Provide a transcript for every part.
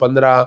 15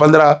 15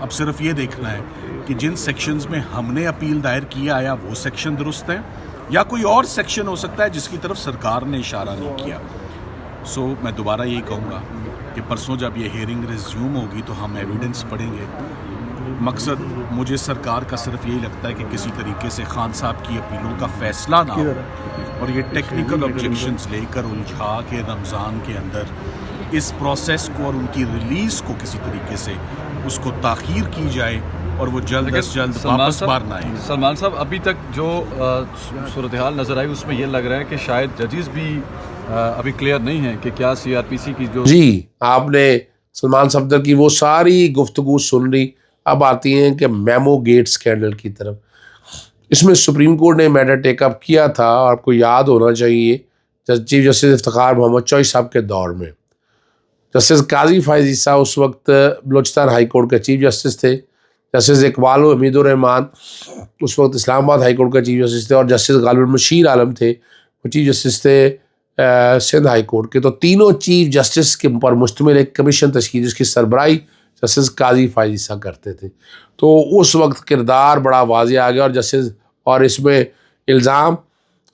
اب صرف یہ دیکھنا ہے کہ جن سیکشنز میں ہم نے اپیل دائر کیا آیا وہ سیکشن درست ہیں یا کوئی اور سیکشن ہو سکتا ہے جس کی طرف سرکار نے اشارہ نہیں کیا. سو میں دوبارہ یہی کہوں گا کہ پرسوں جب یہ ہیئرنگ ریزیوم ہوگی تو ہم ایویڈنس پڑھیں گے. مقصد مجھے سرکار کا صرف یہی لگتا ہے کہ کسی طریقے سے خان صاحب کی اپیلوں کا فیصلہ نہ ہو اور یہ ٹیکنیکل آبجیکشنز لے کر الجھا کے رمضان کے اندر اس پروسیس کو اور ان کی ریلیز کو کسی طریقے سے اس کو تاخیر کی جائے اور وہ جلد از جلد واپس بار نہ آئے. سلمان صاحب, ابھی تک جو صورتحال نظر آئی اس میں یہ لگ رہا ہے کہ شاید ججز بھی ابھی کلیئر نہیں ہیں کہ کیا سی آر پی سی کی جو جی آپ نے سلمان صفدر کی وہ ساری گفتگو سن لی. اب آتی ہیں کہ میمو گیٹ اسکینڈل کی طرف. اس میں سپریم کورٹ نے میٹر ٹیک اپ کیا تھا اور آپ کو یاد ہونا چاہیے چیف جسٹس افتخار محمد چوئی صاحب کے دور میں جسٹس قاضی فائز عیسیٰ اس وقت بلوچستان ہائی کورٹ کے چیف جسٹس تھے. جسٹس اقبال و حمید الرحمان اس وقت اسلام آباد ہائی کورٹ کے چیف جسٹس تھے اور جسٹس غالب المشیر عالم تھے وہ چیف جسٹس تھے سندھ ہائی کورٹ کے. تو تینوں چیف جسٹس کے پر مشتمل ایک کمیشن تشکیل جس کی سربراہی جسٹس قاضی فائز عیسیٰ کرتے تھے. تو اس وقت کردار بڑا واضح آ گیا اور اس میں الزام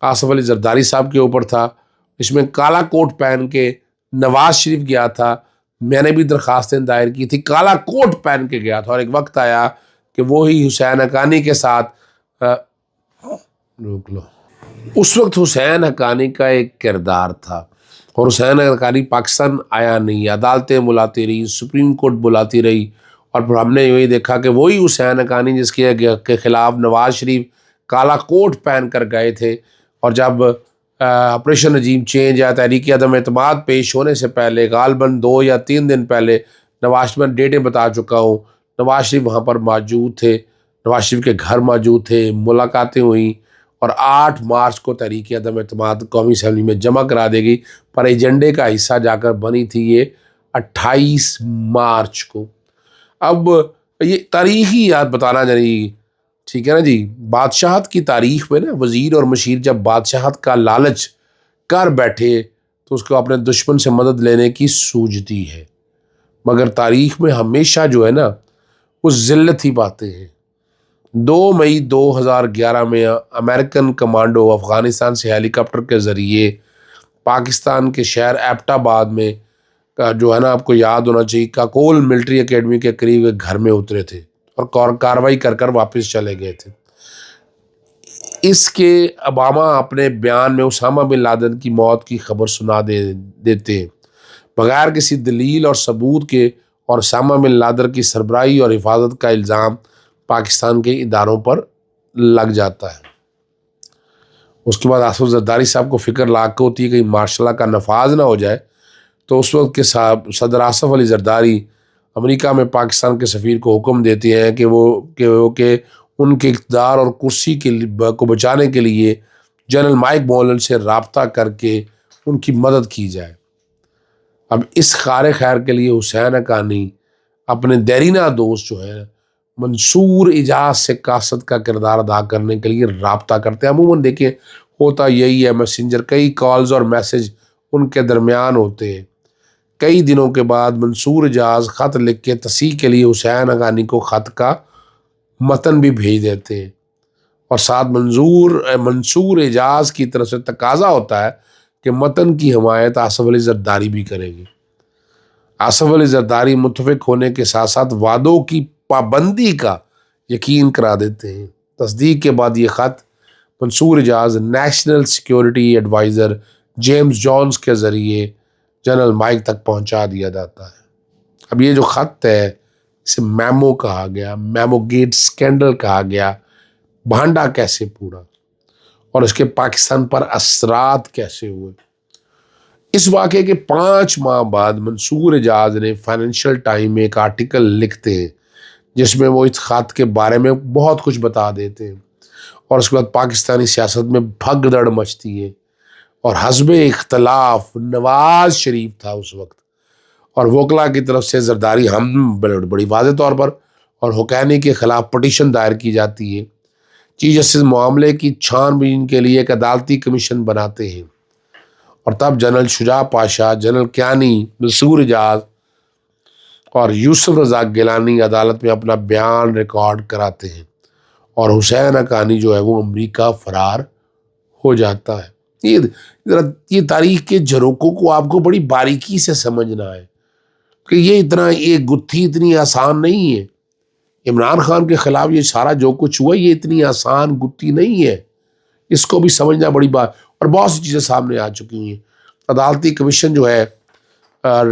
آصف علی زرداری صاحب کے اوپر تھا. اس میں کالا کوٹ پہن کے نواز شریف گیا تھا. میں نے بھی درخواستیں دائر کی تھی, کالا کوٹ پہن کے گیا تھا اور ایک وقت آیا کہ وہی حسین حقانی کے ساتھ روک لو اس وقت حسین حقانی کا ایک کردار تھا اور حسین حقانی پاکستان آیا نہیں. عدالتیں بلاتی رہی, سپریم کورٹ بلاتی رہی اور پھر ہم نے یہی دیکھا کہ وہی حسین حقانی جس کے خلاف نواز شریف کالا کوٹ پہن کر گئے تھے اور جب آپریشن رجیم چینج یا تحریک عدم اعتماد پیش ہونے سے پہلے غالباً 2 یا 3 دن پہلے نواز شریف میں ڈیٹیں بتا چکا ہوں, نواز شریف وہاں پر موجود تھے, نواز شریف کے گھر موجود تھے, ملاقاتیں ہوئیں اور 8 مارچ کو تحریک عدم اعتماد قومی اسمبلی میں جمع کرا دے گی پر ایجنڈے کا حصہ جا کر بنی تھی یہ 28 مارچ کو. اب یہ تاریخی یاد بتانا جانی ٹھیک ہے نا جی. بادشاہت کی تاریخ میں نا وزیر اور مشیر جب بادشاہت کا لالچ کر بیٹھے تو اس کو اپنے دشمن سے مدد لینے کی سوجتی ہے, مگر تاریخ میں ہمیشہ جو ہے نا وہ ذلت ہی پاتے ہیں. 2 مئی 2011 میں امریکن کمانڈو افغانستان سے ہیلی کاپٹر کے ذریعے پاکستان کے شہر ایبٹ آباد میں جو ہے نا آپ کو یاد ہونا چاہیے کاکول ملٹری اکیڈمی کے قریب ایک گھر میں اترے تھے اور کارروائی کر واپس چلے گئے تھے. اس کے اوباما اپنے بیان میں اسامہ بن لادن کی موت کی خبر سنا دیتے ہیں بغیر کسی دلیل اور ثبوت کے اور اسامہ بن لادن کی سربراہی اور حفاظت کا الزام پاکستان کے اداروں پر لگ جاتا ہے. اس کے بعد آصف زرداری صاحب کو فکر لاحق ہوتی ہے کہ مارشل لا کا نفاذ نہ ہو جائے تو اس وقت کے صدر آصف علی زرداری امریکہ میں پاکستان کے سفیر کو حکم دیتے ہیں کہ ان کے اقتدار اور کرسی کو بچانے کے لیے جنرل مائک مولن سے رابطہ کر کے ان کی مدد کی جائے. اب اس خیر کے لیے حسین حقانی اپنے دیرینہ دوست جو ہے منصور اجاز سے قاصد کا کردار ادا کرنے کے لیے رابطہ کرتے ہیں. عموماً دیکھیں ہوتا یہی ہے, میسنجر کئی کالز اور میسج ان کے درمیان ہوتے ہیں. کئی دنوں کے بعد منصور اجاز خط لکھ کے تصحیح کے لیے حسین حقانی کو خط کا متن بھی بھیج دیتے ہیں اور ساتھ منصور اجاز کی طرف سے تقاضا ہوتا ہے کہ متن کی حمایت آصف علی زرداری بھی کریں گے. آصف علی زرداری متفق ہونے کے ساتھ ساتھ وعدوں کی پابندی کا یقین کرا دیتے ہیں. تصدیق کے بعد یہ خط Mansoor Ijaz national security adviser James Jones کے ذریعے جنرل مائک تک پہنچا دیا جاتا ہے. اب یہ جو خط ہے اسے میمو کہا گیا, میمو گیٹ سکینڈل کہا گیا. بھانڈا کیسے پورا اور اس کے پاکستان پر اثرات کیسے ہوئے. اس واقعے کے 5 ماہ بعد منصور اجاز نے فائنینشیل ٹائم میں ایک آرٹیکل لکھتے ہیں جس میں وہ اس خط کے بارے میں بہت کچھ بتا دیتے ہیں اور اس کے بعد پاکستانی سیاست میں بھگدڑ مچتی ہے اور حزب اختلاف نواز شریف تھا اس وقت اور وکلا کی طرف سے زرداری ہم بڑی واضح طور پر اور حقینی کے خلاف پٹیشن دائر کی جاتی ہے. چیف جسٹس معاملے کی چھان بین کے لیے ایک عدالتی کمیشن بناتے ہیں اور تب جنرل شجاع پاشا, جنرل کیانی, منصور اجاز اور یوسف رضا گیلانی عدالت میں اپنا بیان ریکارڈ کراتے ہیں اور حسین حقانی جو ہے وہ امریکہ فرار ہو جاتا ہے۔ یہ تاریخ کے جھروکوں کو آپ کو بڑی باریکی سے سمجھنا ہے کہ یہ گتھی اتنی آسان نہیں ہے۔ عمران خان کے خلاف یہ سارا جو کچھ ہوا یہ اتنی آسان گتھی نہیں ہے، اس کو بھی سمجھنا بڑی بات، اور بہت سی چیزیں سامنے آ چکی ہیں۔ عدالتی کمیشن جو ہے اور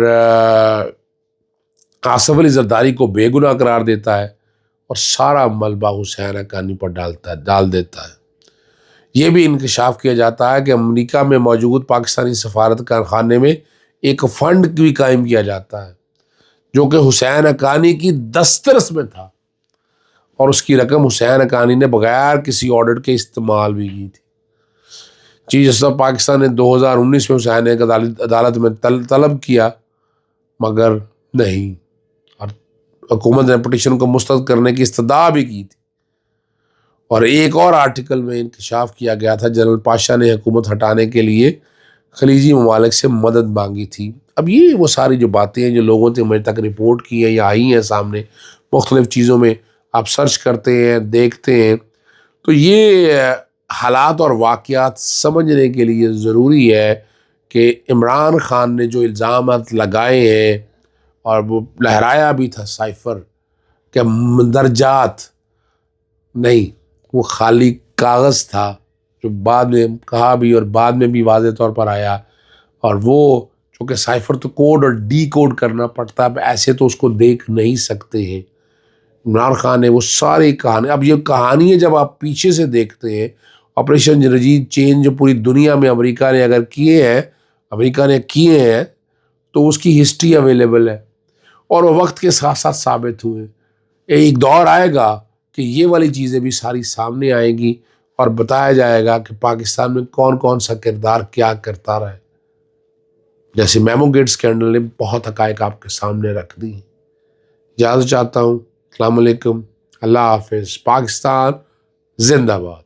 آصف علی زرداری کو بے گناہ قرار دیتا ہے اور سارا ملبہ حسین حقانی پر ڈال دیتا ہے۔ یہ بھی انکشاف کیا جاتا ہے کہ امریکہ میں موجود پاکستانی سفارت خانے میں ایک فنڈ بھی قائم کیا جاتا ہے جو کہ حسین حقانی کی دسترس میں تھا، اور اس کی رقم حسین حقانی نے بغیر کسی آڈٹ کے استعمال بھی کی تھی۔ چیف جسٹس آف پاکستان نے 2019 میں حسین عدالت میں طلب کیا مگر نہیں، اور حکومت نے پٹیشن کو مسترد کرنے کی استدعا بھی کی تھی۔ اور ایک اور آرٹیکل میں انکشاف کیا گیا تھا جنرل پاشا نے حکومت ہٹانے کے لیے خلیجی ممالک سے مدد مانگی تھی۔ اب یہ وہ ساری جو باتیں ہیں جو لوگوں نے مجھے تک رپورٹ کی ہیں یا آئی ہیں سامنے مختلف چیزوں میں، آپ سرچ کرتے ہیں دیکھتے ہیں، تو یہ حالات اور واقعات سمجھنے کے لیے ضروری ہے کہ عمران خان نے جو الزامات لگائے ہیں اور وہ لہرایا بھی تھا سائفر کہ مندرجات نہیں، وہ خالی کاغذ تھا جو بعد میں کہا بھی اور بعد میں بھی واضح طور پر آیا، اور وہ چونکہ سائفر تو کوڈ اور ڈی کوڈ کرنا پڑتا ہے، ایسے تو اس کو دیکھ نہیں سکتے ہیں۔ عمران خان نے وہ ساری کہانی، اب یہ کہانی جب آپ پیچھے سے دیکھتے ہیں، آپریشن رجیت چینج جو پوری دنیا میں امریکہ نے اگر کیے ہیں تو اس کی ہسٹری اویلیبل ہے، اور وہ وقت کے ساتھ ساتھ ثابت ہوئے۔ ایک دور آئے گا کہ یہ والی چیزیں بھی ساری سامنے آئیں گی اور بتایا جائے گا کہ پاکستان میں کون کون سا کردار کیا کرتا رہا ہے۔ جیسے میمو گیٹ اسکینڈل نے بہت حقائق آپ کے سامنے رکھ دی۔ اجازت چاہتا ہوں، السلام علیکم، اللہ حافظ، پاکستان زندہ باد۔